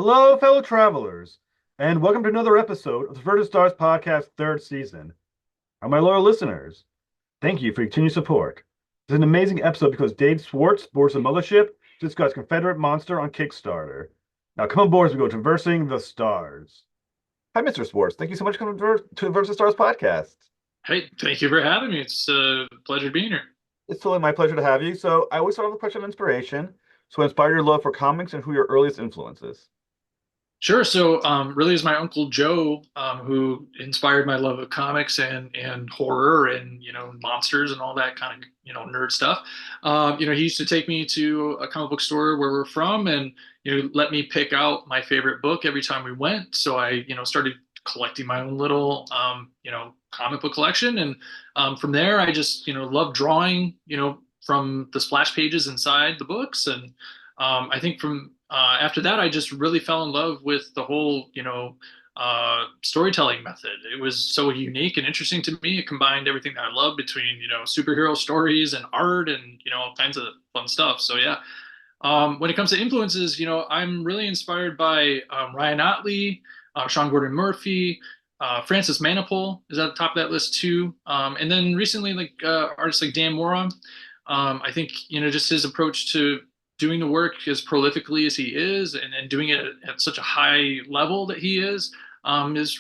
Hello, fellow travelers, and welcome to another episode of the Versus Stars podcast third season. And my loyal listeners, thank you for your continued support. This is an amazing episode because Dave Swartz boards the mothership to discuss Confederate Monster on Kickstarter. Now come on board as we go traversing the stars. Hi, Mr. Swartz. Thank you so much for coming to the Versus Stars podcast. Hey, thank you for having me. It's a pleasure being here. It's totally my pleasure to have you. So I always start with a question of inspiration. So inspire your love for comics and who your earliest influences. Sure. So, really, is my uncle Joe who inspired my love of comics and horror and monsters and all that kind of nerd stuff. He used to take me to a comic book store where we're from and let me pick out my favorite book every time we went. So I started collecting my own little comic book collection, and from there I just loved drawing from the splash pages inside the books, and I think from after that, I just really fell in love with the whole, storytelling method. It was so unique and interesting to me. It combined everything that I love between, superhero stories and art and, all kinds of fun stuff. So yeah. When it comes to influences, I'm really inspired by Ryan Otley, Sean Gordon Murphy, Francis Manapul is at the top of that list too. And then recently, like artists like Dan Mora. I think, just his approach to doing the work as prolifically as he is and doing it at such a high level that he is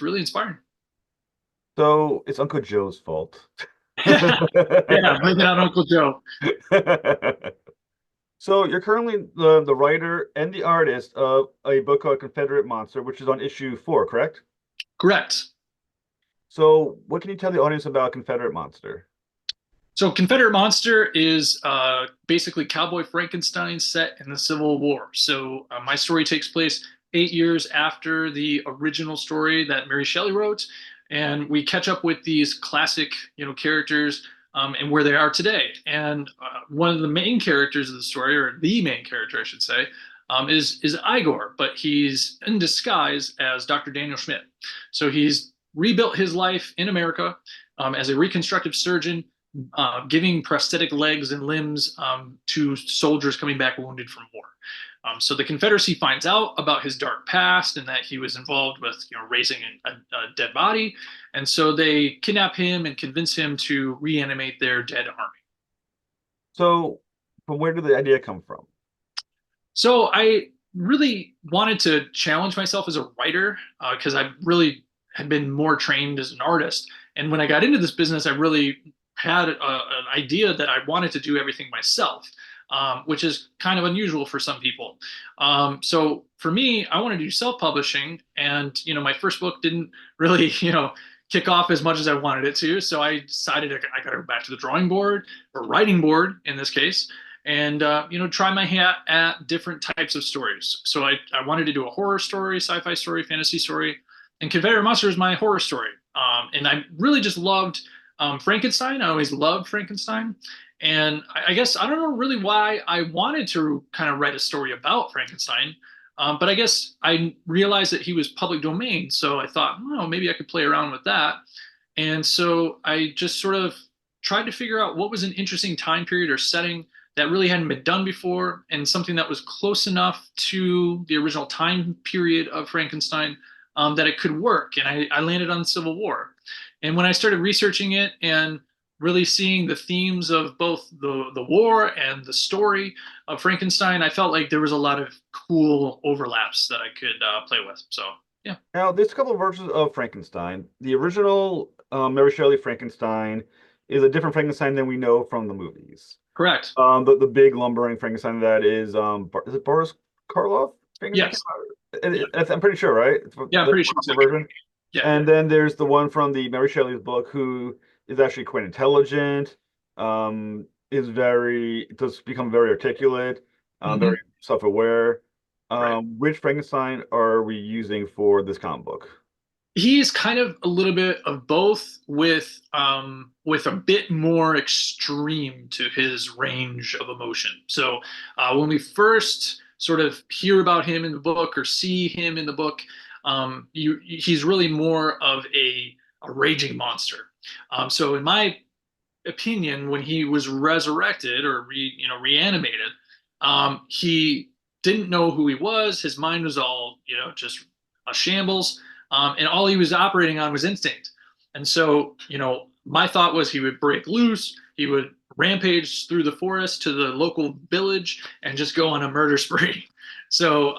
really inspiring. So it's Uncle Joe's fault. Yeah, bring it on Uncle Joe. So you're currently the writer and the artist of a book called Confederate Monster, which is on issue 4, correct? Correct. So what can you tell the audience about Confederate Monster? So Confederate Monster is basically Cowboy Frankenstein set in the Civil War. So my story takes place 8 years after the original story that Mary Shelley wrote, and we catch up with these classic, characters and where they are today. And one of the main characters of the story, or the main character, I should say, is Igor, but he's in disguise as Dr. Daniel Schmidt. So he's rebuilt his life in America as a reconstructive surgeon, giving prosthetic legs and limbs to soldiers coming back wounded from war. So the Confederacy finds out about his dark past and that he was involved with, raising a dead body, and so they kidnap him and convince him to reanimate their dead army. So from where did the idea come from? So I really wanted to challenge myself as a writer because I really had been more trained as an artist, and when I got into this business, I really had an idea that I wanted to do everything myself, which is kind of unusual for some people. So for me, I wanted to do self-publishing, and my first book didn't really, kick off as much as I wanted it to. So I decided I got to go back to the drawing board or writing board in this case, and try my hat at different types of stories. So I wanted to do a horror story, sci-fi story, fantasy story, and Confederate Monster is my horror story. And I really just loved Frankenstein. I always loved Frankenstein. And I guess I don't know really why I wanted to kind of write a story about Frankenstein. But I guess I realized that he was public domain. So I thought, well, maybe I could play around with that. And so I just sort of tried to figure out what was an interesting time period or setting that really hadn't been done before, and something that was close enough to the original time period of Frankenstein that it could work. And I landed on the Civil War. And when I started researching it and really seeing the themes of both the war and the story of Frankenstein, I felt like there was a lot of cool overlaps that I could play with. So, yeah. Now, there's a couple of versions of Frankenstein. The original Mary Shelley Frankenstein is a different Frankenstein than we know from the movies. Correct. The big lumbering Frankenstein that is it Boris Karloff? Yes. I'm pretty sure, right? Yeah, I'm pretty sure. The version. Yeah. And then there's the one from the Mary Shelley's book who is actually quite intelligent, does become very articulate, very self-aware. Right. Which Frankenstein are we using for this comic book? He's kind of a little bit of both with a bit more extreme to his range of emotion. So when we first sort of hear about him in the book or see him in the book, he's really more of a raging monster. So in my opinion, when he was resurrected or reanimated, he didn't know who he was. His mind was all, just a shambles. And all he was operating on was instinct. And so, my thought was he would break loose, he would rampage through the forest to the local village and just go on a murder spree. So,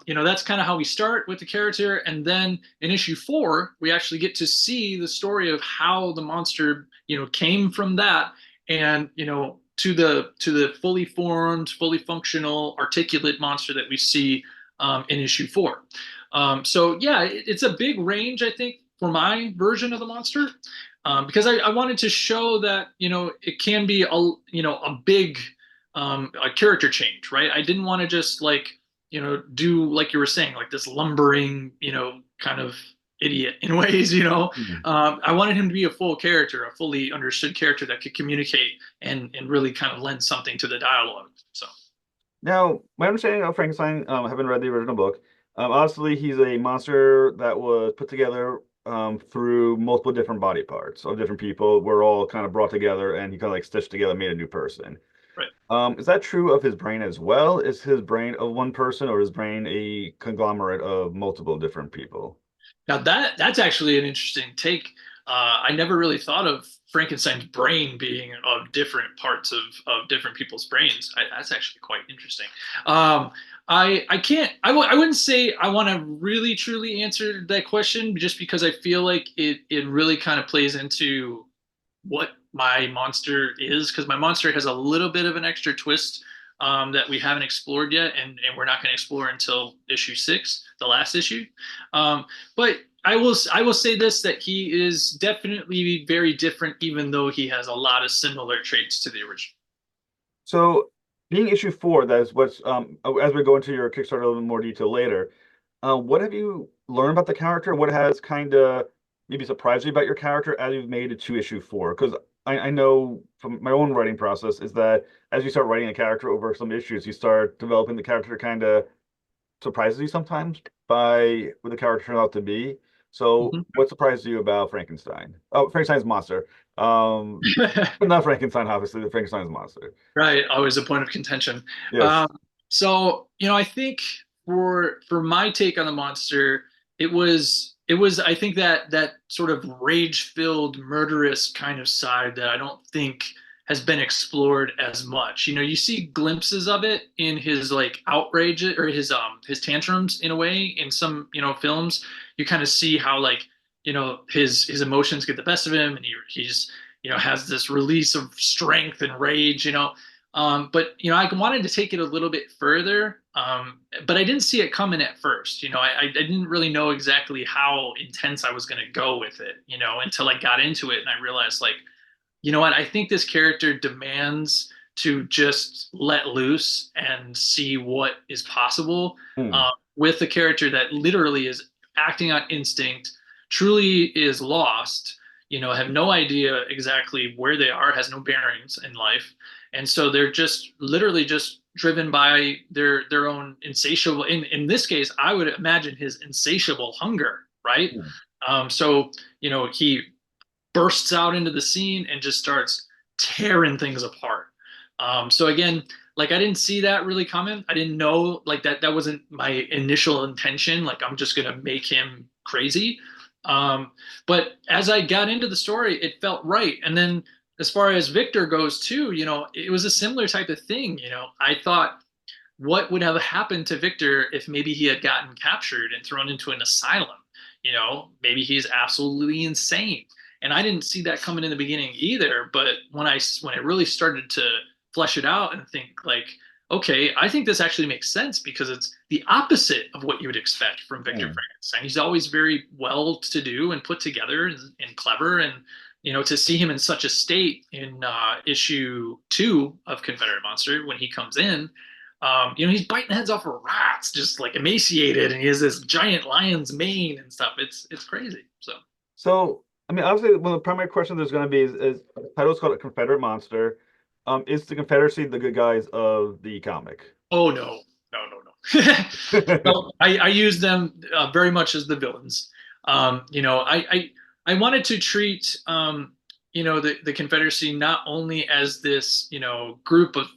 that's kind of how we start with the character. And then in issue 4, we actually get to see the story of how the monster, came from that and, to the fully formed, fully functional, articulate monster that we see in issue 4. So yeah, it's a big range, I think, for my version of the monster, because I wanted to show that it can be a big a character change, right? I didn't want to just do like you were saying, like this lumbering, kind of idiot in ways, Mhm. I wanted him to be a full character, a fully understood character that could communicate and really kind of lend something to the dialogue. So. Now, my understanding of Frankenstein, having read the original book, obviously he's a monster that was put together through multiple different body parts of different people. Were all kind of brought together, and he kind of like stitched together, made a new person. Right. Is that true of his brain as well? Is his brain of one person, or is his brain a conglomerate of multiple different people? Now that's actually an interesting take. I never really thought of Frankenstein's brain being of different parts of different people's brains. That's actually quite interesting. I can't I wouldn't say I want to really truly answer that question just because I feel like it really kind of plays into what my monster is because my monster has a little bit of an extra twist that we haven't explored yet, and we're not going to explore until issue 6, the last issue. But I will say this that he is definitely very different, even though he has a lot of similar traits to the original. So, being issue 4, that is what's as we go into your Kickstarter a little more detail later. What have you learned about the character? What has kind of maybe surprised you about your character as you've made it to issue 4? Because I know from my own writing process is that as you start writing a character over some issues, you start developing the character kind of surprises you sometimes by what the character turns out to be. So, Mhm. what surprised you about Frankenstein? Oh, Frankenstein's monster. But not Frankenstein, obviously. The Frankenstein's monster. Right, always a point of contention. Yes. So I think for my take on the monster, it was I think that sort of rage-filled, murderous kind of side that I don't think has been explored as much. You see glimpses of it in his like outrage or his tantrums in a way in some films. You kind of see how like his emotions get the best of him, and he's has this release of strength and rage. But I wanted to take it a little bit further, but I didn't see it coming at first. I didn't really know exactly how intense I was going to go with it. Until I got into it and I realized, like, you know what? I think this character demands to just let loose and see what is possible Hmm. with a character that literally is acting on instinct, truly is lost, have no idea exactly where they are, has no bearings in life. And so they're just literally just driven by their own insatiable, in this case, I would imagine his insatiable hunger, right? Hmm. So, he bursts out into the scene and just starts tearing things apart. So again, like I didn't see that really coming. I didn't know like that wasn't my initial intention. Like I'm just gonna make him crazy. But as I got into the story, it felt right. And then as far as Victor goes too, it was a similar type of thing. I thought what would have happened to Victor if maybe he had gotten captured and thrown into an asylum? Maybe he's absolutely insane. And I didn't see that coming in the beginning either. But when I really started to flesh it out and think like, okay, I think this actually makes sense because it's the opposite of what you would expect from Victor Hmm. Frankenstein. He's always very well to do and put together and clever. And to see him in such a state in issue 2 of Confederate Monster when he comes in, he's biting heads off of rats, just like emaciated, and he has this giant lion's mane and stuff. It's crazy. So, So, I mean, obviously, one of the primary questions there's going to be is the title's called a Confederate Monster. Is the Confederacy the good guys of the comic? oh no, no, no, no. No, I use them very much as the villains. I wanted to treat the Confederacy not only as this, group of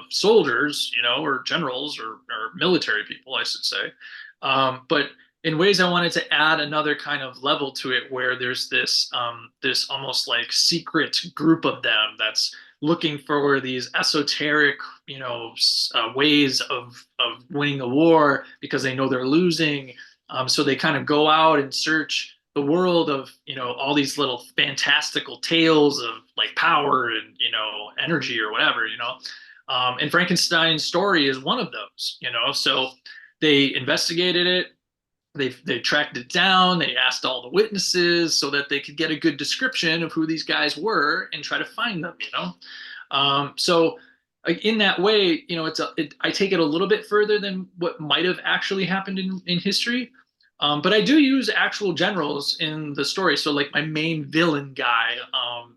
soldiers, or generals or military people, I should say, but in ways I wanted to add another kind of level to it where there's this almost like secret group of them that's looking for these esoteric, ways of winning the war because they know they're losing. So they kind of go out and search the world of all these little fantastical tales of like power and energy or whatever. And Frankenstein's story is one of those. So they investigated it. They tracked it down. They asked all the witnesses so that they could get a good description of who these guys were and try to find them. So in that way, I take it a little bit further than what might have actually happened in history. But I do use actual generals in the story. So like my main villain guy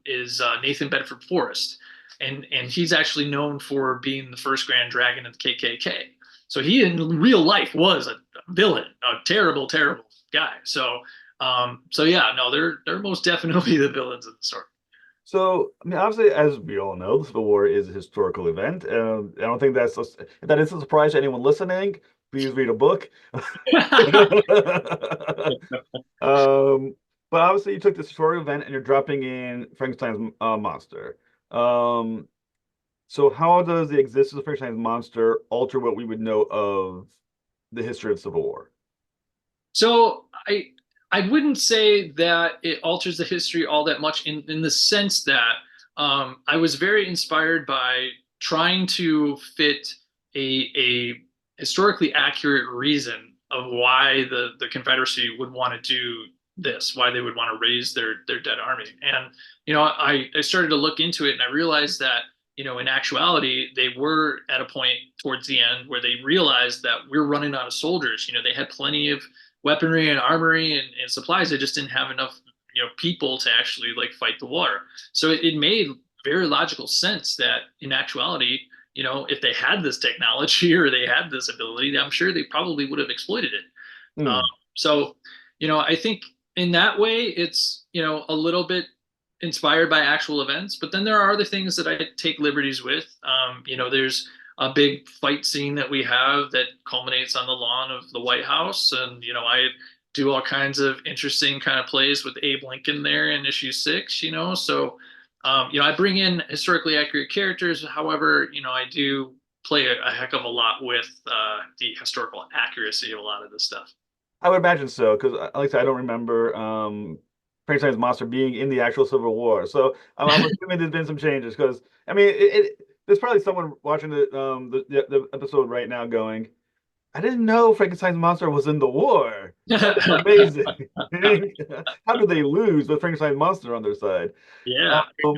is Nathan Bedford Forrest, and he's actually known for being the first Grand Dragon of the KKK. So he in real life was a villain, a terrible, terrible guy. So yeah, no, they're most definitely the villains of the story. So, I mean, obviously, as we all know, the Civil War is a historical event. I don't think that is a surprise to anyone listening. Please read a book. Um, but obviously, you took this historical event and you're dropping in Frankenstein's monster. Um, so, how does the existence of Frankenstein's monster alter what we would know of the history of the Civil War? So I wouldn't say that it alters the history all that much in the sense that I was very inspired by trying to fit a historically accurate reason of why the Confederacy would want to do this, why they would want to raise their dead army. And I started to look into it and I realized that in actuality, they were at a point towards the end where they realized that we're running out of soldiers. They had plenty of weaponry and armory and supplies. They just didn't have enough, people to actually like fight the war. So it made very logical sense that in actuality, if they had this technology or they had this ability, I'm sure they probably would have exploited it. Um, Hmm. so, I think in that way, it's, a little bit inspired by actual events, but then there are other things that I take liberties with. There's a big fight scene that we have that culminates on the lawn of the White House. And, I do all kinds of interesting kind of plays with Abe Lincoln there in issue 6, so, I bring in historically accurate characters. However, I do play a heck of a lot with the historical accuracy of a lot of this stuff. I would imagine so, because like I said, I don't remember Frankenstein's monster being in the actual Civil War. So I'm assuming there's been some changes. Because I mean, there's probably someone watching the episode right now going, "I didn't know Frankenstein's monster was in the war. That's amazing. How did they lose with Frankenstein's monster on their side?" Yeah. Um,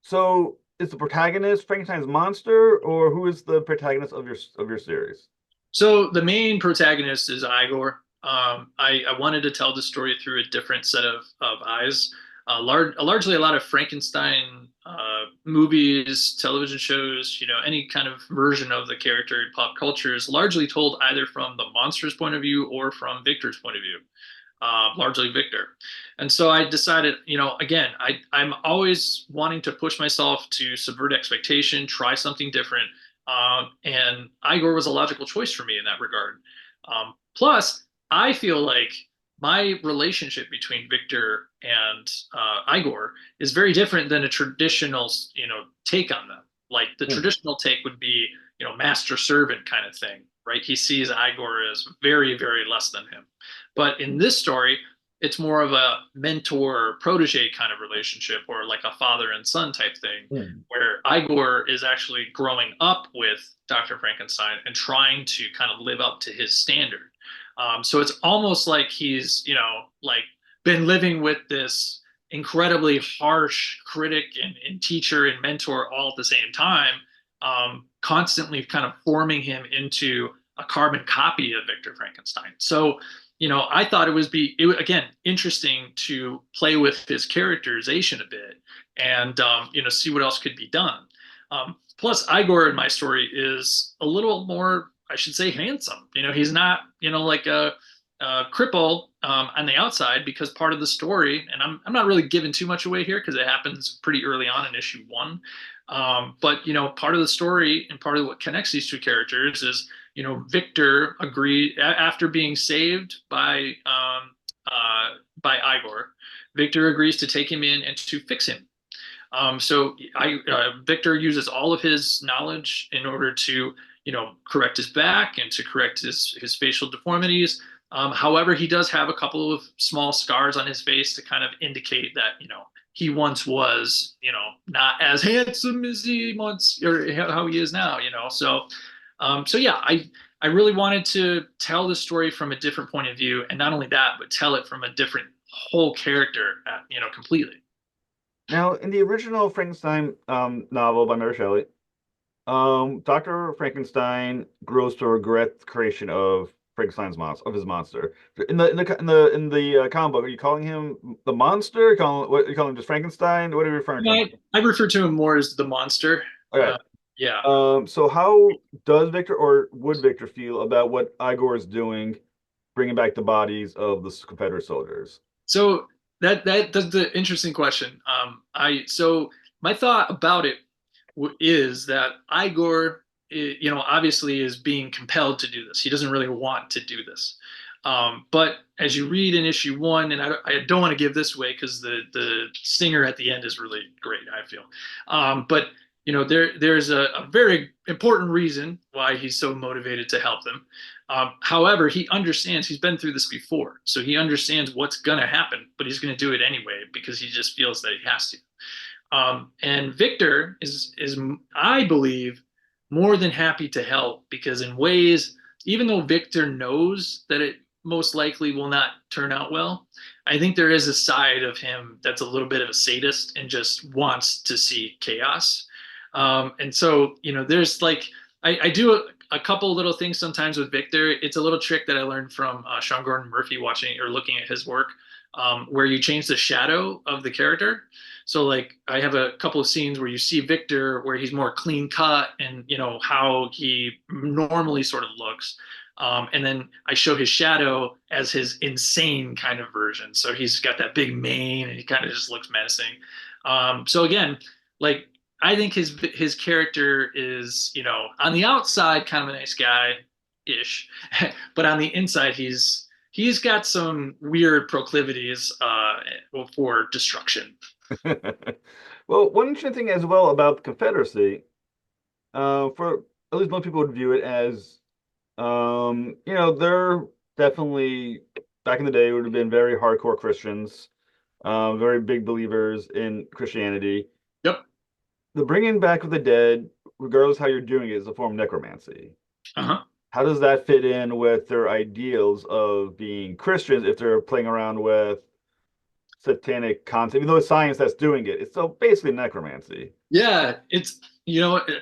so is the protagonist Frankenstein's monster, or who is the protagonist of your series? So the main protagonist is Igor. I wanted to tell the story through a different set of eyes. Largely a lot of Frankenstein movies, television shows, any kind of version of the character in pop culture is largely told either from the monster's point of view or from Victor's point of view, largely Victor. And so I decided, again, I'm always wanting to push myself to subvert expectation, try something different. And Igor was a logical choice for me in that regard. Plus, I feel like my relationship between Victor and Igor is very different than a traditional, take on them. Like the Hmm. traditional take would be, master servant kind of thing, right? He sees Igor as very, very less than him. But in this story, it's more of a mentor protege kind of relationship or like a father and son type thing Hmm. where Igor is actually growing up with Dr. Frankenstein and trying to kind of live up to his standard. So it's almost like he's, like been living with this incredibly harsh critic and teacher and mentor all at the same time, constantly kind of forming him into a carbon copy of Victor Frankenstein. So, I thought again, interesting to play with his characterization a bit and, see what else could be done. Plus, Igor in my story is a little more, I should say, handsome. He's not, like a cripple on the outside because part of the story, and I'm not really giving too much away here because it happens pretty early on in issue one. But part of the story and part of what connects these two characters is Victor agreed after being saved by Igor. Victor agrees to take him in and to fix him. Victor uses all of his knowledge in order to, correct his back and to correct his facial deformities. However, he does have a couple of small scars on his face to kind of indicate that, he once was, not as handsome as he once or how he is now, So yeah, I really wanted to tell the story from a different point of view, and not only that, but tell it from a different whole character, completely. Now, in the original Frankenstein novel by Mary Shelley, Dr. Frankenstein grows to regret the creation of Frankenstein's monster, of his monster. In the comic book, are you calling him the monster? Are you calling him just Frankenstein? What are you referring to him? I refer to him more as the monster. Okay. Yeah. So how does Victor or would Victor feel about what Igor is doing, bringing back the bodies of the Confederate soldiers? So that's the interesting question. So my thought about it is that Igor, obviously is being compelled to do this. He doesn't really want to do this. But as you read in issue one, and I don't want to give this away because the stinger at the end is really great, I feel. But there's a very important reason why he's so motivated to help them. However, he understands he's been through this before, so he understands what's going to happen, but he's going to do it anyway because he just feels that he has to. And Victor is I believe more than happy to help because in ways, even though Victor knows that it most likely will not turn out well, I think there is a side of him that's a little bit of a sadist and just wants to see chaos. And so, there's like, I do a couple little things sometimes with Victor. It's a little trick that I learned from Sean Gordon Murphy watching or looking at his work, where you change the shadow of the character. So like I have a couple of scenes where you see Victor where he's more clean cut and how he normally sort of looks. And then I show his shadow as his insane kind of version. So he's got that big mane and he kind of just looks menacing. So again, like I think his character is, on the outside kind of a nice guy ish, but on the inside he's got some weird proclivities for destruction. Well, one interesting thing as well about the Confederacy, for at least most people would view it as, they're definitely back in the day would have been very hardcore Christians, very big believers in Christianity. Yep. The bringing back of the dead, regardless how you're doing it, is a form of necromancy. Uh-huh. How does that fit in with their ideals of being Christians if they're playing around with satanic concept, even though it's science that's doing it? It's still basically necromancy. Yeah, it's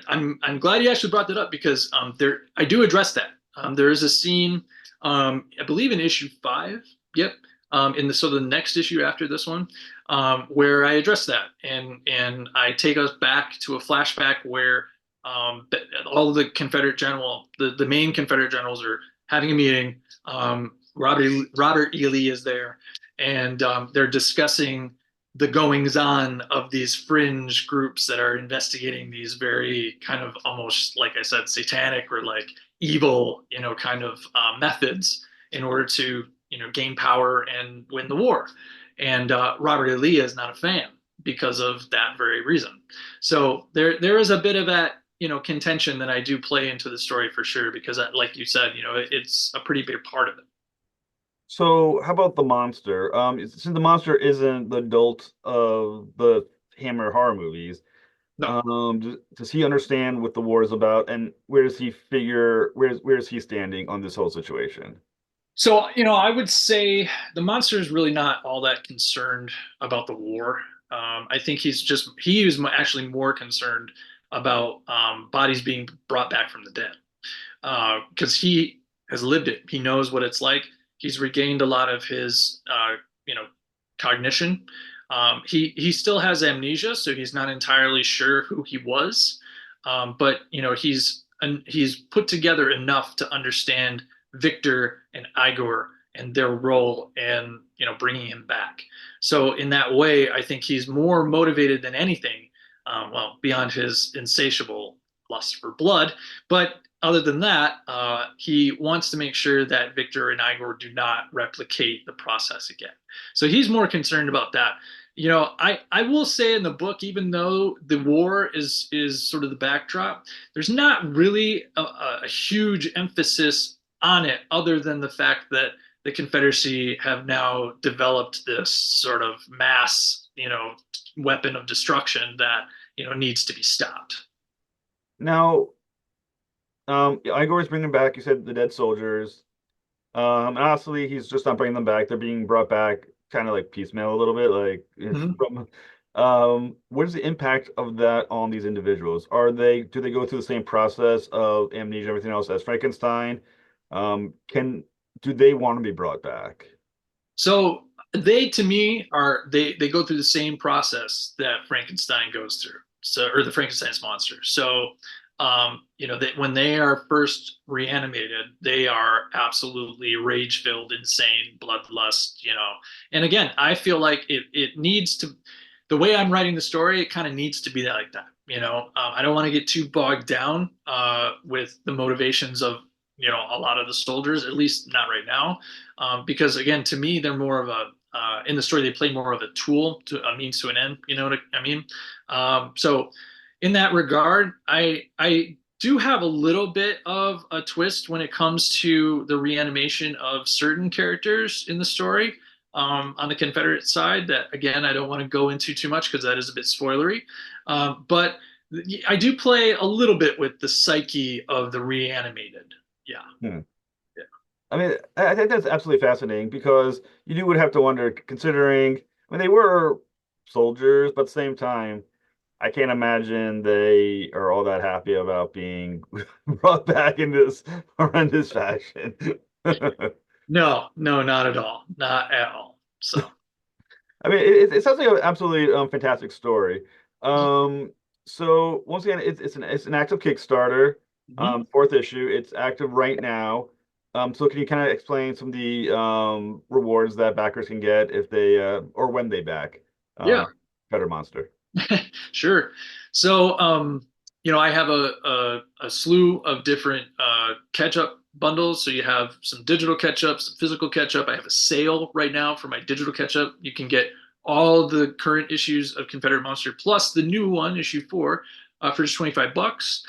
I'm glad you actually brought that up because I do address that. There is a scene, I believe in issue 5. Yep. In the next issue after this one, where I address that and I take us back to a flashback where all of the Confederate the main Confederate generals are having a meeting. Robert E. Lee is there, and they're discussing the goings on of these fringe groups that are investigating these very kind of almost, like I said, satanic or like evil, kind of methods in order to, gain power and win the war. And Robert E. Lee is not a fan because of that very reason. So there is a bit of that, contention that I do play into the story for sure, because like you said, it's a pretty big part of it. So, how about the monster? Since the monster isn't the adult of the Hammer horror movies, No. does he understand what the war is about, and where does he figure? Where is he standing on this whole situation? So, I would say the monster is really not all that concerned about the war. I think he was actually more concerned about bodies being brought back from the dead because he has lived it. He knows what it's like. He's regained a lot of his, cognition. He still has amnesia, so he's not entirely sure who he was. But he's put together enough to understand Victor and Igor and their role in bringing him back. So in that way, I think he's more motivated than anything. Well, beyond his insatiable lust for blood, but other than that, he wants to make sure that Victor and Igor do not replicate the process again. So he's more concerned about that. I will say in the book, even though the war is sort of the backdrop, there's not really a huge emphasis on it, other than the fact that the Confederacy have now developed this sort of mass, weapon of destruction that needs to be stopped. Now, Igor's bringing back, you said, the dead soldiers. And honestly, he's just not bringing them back. They're being brought back kind of like piecemeal a little bit. Mhm. From, what is the impact of that on these individuals? Do they go through the same process of amnesia and everything else as Frankenstein? Do they want to be brought back? So they, to me, they go through the same process that Frankenstein goes through. So, or the Frankenstein's monster. So, when they are first reanimated, they are absolutely rage-filled, insane, bloodlust. And again, I feel like it needs to. The way I'm writing the story, it kind of needs to be that like that. I don't want to get too bogged down with the motivations of a lot of the soldiers, at least not right now, because again, to me, they're more of a in the story they play more of a tool to a means to an end. You know what I mean? So in that regard, I do have a little bit of a twist when it comes to the reanimation of certain characters in the story on the Confederate side. That again, I don't want to go into too much because that is a bit spoilery. But I do play a little bit with the psyche of the reanimated. Yeah. Hmm. Yeah. I mean, I think that's absolutely fascinating because you would have to wonder, considering, I mean, they were soldiers, but at the same time, I can't imagine they are all that happy about being brought back in this horrendous fashion. No, no, not at all. Not at all. So, I mean, it sounds like an absolutely fantastic story. Um, so once again, it's an active Kickstarter, mhm. fourth issue. It's active right now. So can you kind of explain some of the rewards that backers can get if they or when they back Yeah. Confederate Monster? Sure. So, I have a slew of different catch-up bundles. So you have some digital catch-up, some physical catch-up. I have a sale right now for my digital catch-up. You can get all the current issues of Confederate Monster plus the new one, issue 4, for just $25.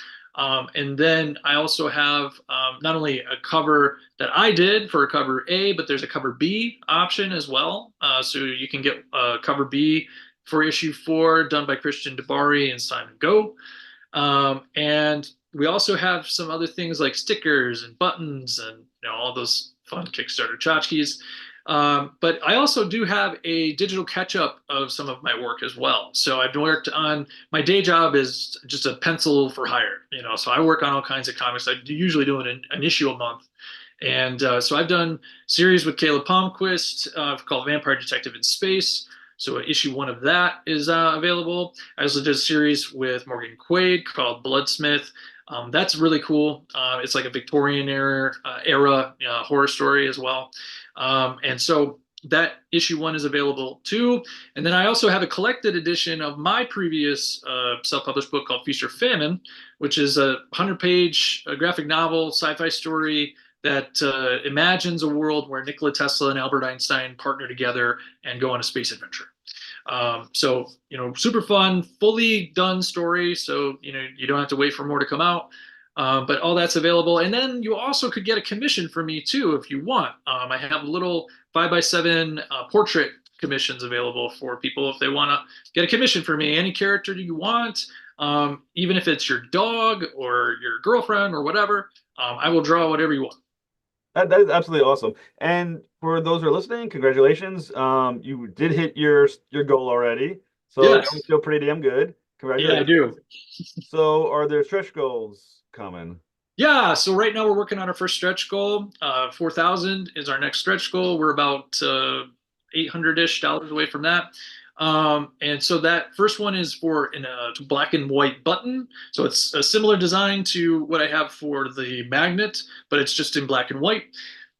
And then I also have not only a cover that I did for a cover A, but there's a cover B option as well. So you can get cover B for issue 4, done by Christian DeBari and Simon Go. And we also have some other things like stickers and buttons and all those fun Kickstarter tchotchkes. But I also do have a digital catch-up of some of my work as well. So I've worked on, my day job is just a pencil for hire, so I work on all kinds of comics. I usually do an issue a month. And so I've done series with Caleb Palmquist called Vampire Detective in Space. So issue 1 of that is available. I also did a series with Morgan Quaid called Bloodsmith. That's really cool. It's like a Victorian era horror story as well. And so that issue 1 is available too. And then I also have a collected edition of my previous self-published book called Feast or Famine, which is a 100-page graphic novel sci-fi story that imagines a world where Nikola Tesla and Albert Einstein partner together and go on a space adventure. So, super fun, fully done story. So, you don't have to wait for more to come out. But all that's available. And then you also could get a commission for me too if you want. I have little 5x7 portrait commissions available for people if they want to get a commission for me. Any character you want, even if it's your dog or your girlfriend or whatever, I will draw whatever you want. That is absolutely awesome. And for those who are listening, congratulations. You did hit your goal already. So you Yes. feel pretty damn good. Yeah, I Congratulations. do. So are there stretch goals coming? Yeah, so right now we're working on our first stretch goal. 4,000 is our next stretch goal. We're about 800-ish dollars away from that. And so that first one is for in a black and white button. So it's a similar design to what I have for the magnet, but it's just in black and white.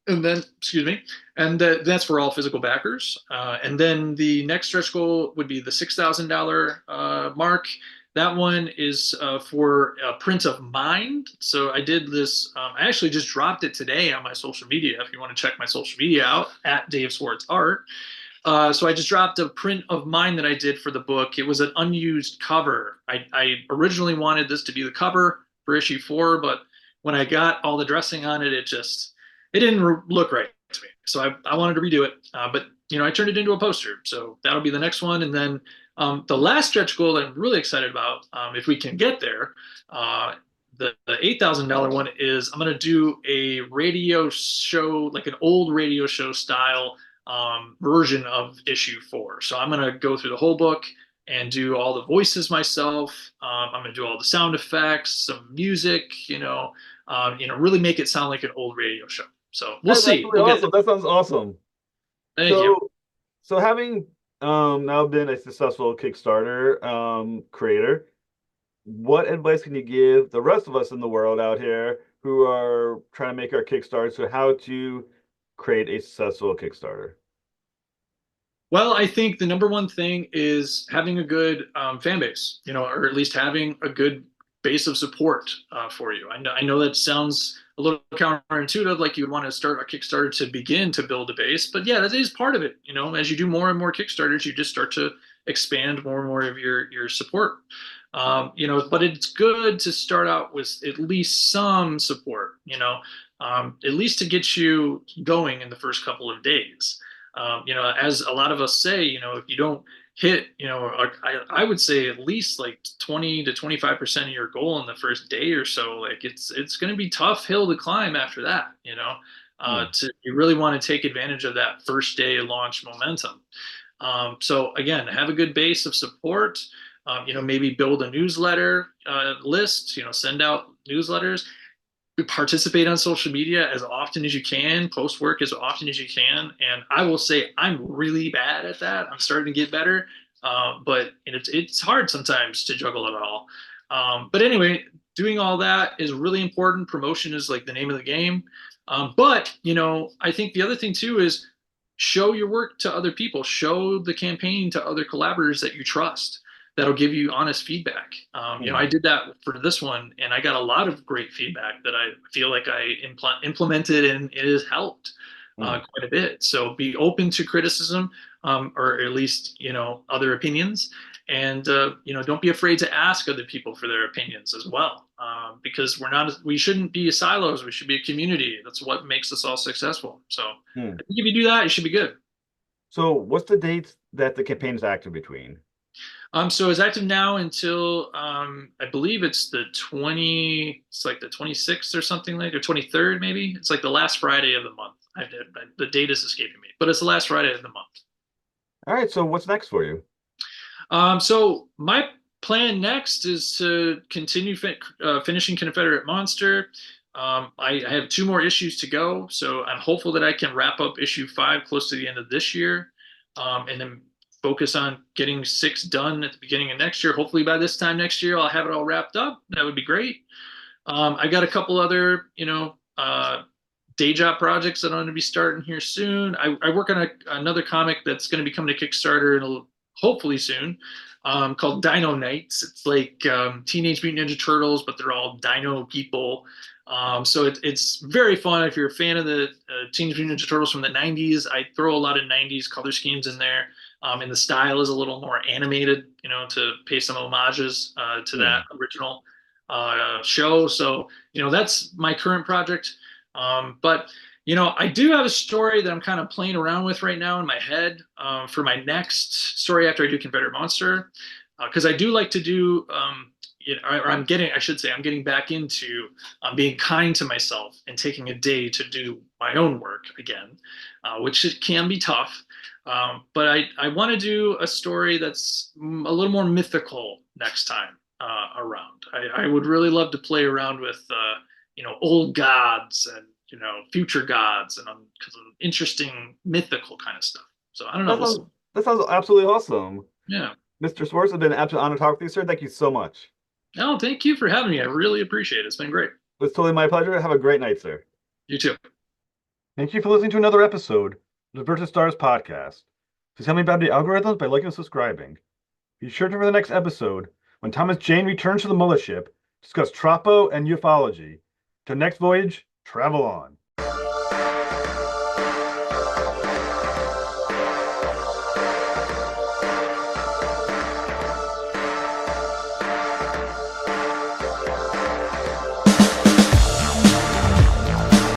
And then, excuse me, and that's for all physical backers. And then the next stretch goal would be the $6,000 mark. That one is for a print of mine. So I did this. I actually just dropped it today on my social media. If you want to check my social media out at Dave Swartz Art. So I just dropped a print of mine that I did for the book. It was an unused cover. I originally wanted this to be the cover for issue 4, but when I got all the dressing on it, it didn't look right to me. So I wanted to redo it, but I turned it into a poster. So that'll be the next one. And then the last stretch goal that I'm really excited about, if we can get there, the $8,000 one is I'm going to do a radio show, like an old radio show style version of issue 4. So I'm going to go through the whole book and do all the voices myself. I'm going to do all the sound effects, some music, really make it sound like an old radio show. So we'll That's see. absolutely awesome. That sounds awesome. Thank you. So having now been a successful Kickstarter creator, what advice can you give the rest of us in the world out here who are trying to make our Kickstarter, so how to create a successful Kickstarter? Well, I think the number one thing is having a good fan base, or at least having a good base of support for you. I know that sounds a little counterintuitive, like you would want to start a Kickstarter to begin to build a base, but yeah, that is part of it. As you do more and more Kickstarters, you just start to expand more and more of your support. But it's good to start out with at least some support, at least to get you going in the first couple of days. As a lot of us say, if you don't hit, I would say at least like 20 to 25% of your goal in the first day or so, like it's going to be tough hill to climb after that, you really want to take advantage of that first day launch momentum. So again, have a good base of support, maybe build a newsletter list, send out newsletters, participate on social media as often as you can, post work as often as you can. And I will say I'm really bad at that. I'm starting to get better, but it's hard sometimes to juggle it all. But anyway, doing all that is really important. Promotion is like the name of the game. But I think the other thing too is show your work to other people, show the campaign to other collaborators that you trust. That'll give you honest feedback. I did that for this one, and I got a lot of great feedback that I feel like I implemented, and it has helped quite a bit. So be open to criticism, or at least other opinions, and don't be afraid to ask other people for their opinions as well, because we shouldn't be silos. We should be a community. That's what makes us all successful. So I think if you do that, you should be good. So what's the dates that the campaign is active between? So it's active now until I believe it's the 26th or something, like, or 23rd maybe. It's like the last Friday of the month. The date is escaping me, but it's the last Friday of the month. All right. So what's next for you? So my plan next is to continue finishing Confederate Monster. I have 2 more issues to go, so I'm hopeful that I can wrap up issue 5 close to the end of this year, and then focus on getting 6 done at the beginning of next year. Hopefully by this time next year, I'll have it all wrapped up. That would be great. I got a couple other, day job projects that I'm going to be starting here soon. I work on another comic that's going to be coming to Kickstarter hopefully soon, called Dino Knights. It's like Teenage Mutant Ninja Turtles, but they're all dino people. So it's very fun. If you're a fan of the Teenage Mutant Ninja Turtles from the 90s, I throw a lot of 90s color schemes in there. And the style is a little more animated, to pay some homages to that original show. So, that's my current project. But, I do have a story that I'm kind of playing around with right now in my head for my next story after I do Confederate Monster, because I do like to do, I'm getting back into being kind to myself and taking a day to do my own work again, which can be tough. But I want to do a story that's a little more mythical next time around. I would really love to play around with, old gods and, future gods and some interesting mythical kind of stuff. So I don't know. That sounds absolutely awesome. Yeah. Mr. Swartz, it's been an absolute honor to talk with you, sir. Thank you so much. Oh, thank you for having me. I really appreciate it. It's been great. It's totally my pleasure. Have a great night, sir. You too. Thank you for listening to another episode of the Versus Stars podcast. Please tell me about the algorithms by liking and subscribing. Be sure to for the next episode when Thomas Jane returns to the mothership to discuss Tropo and ufology. Till next voyage, travel on.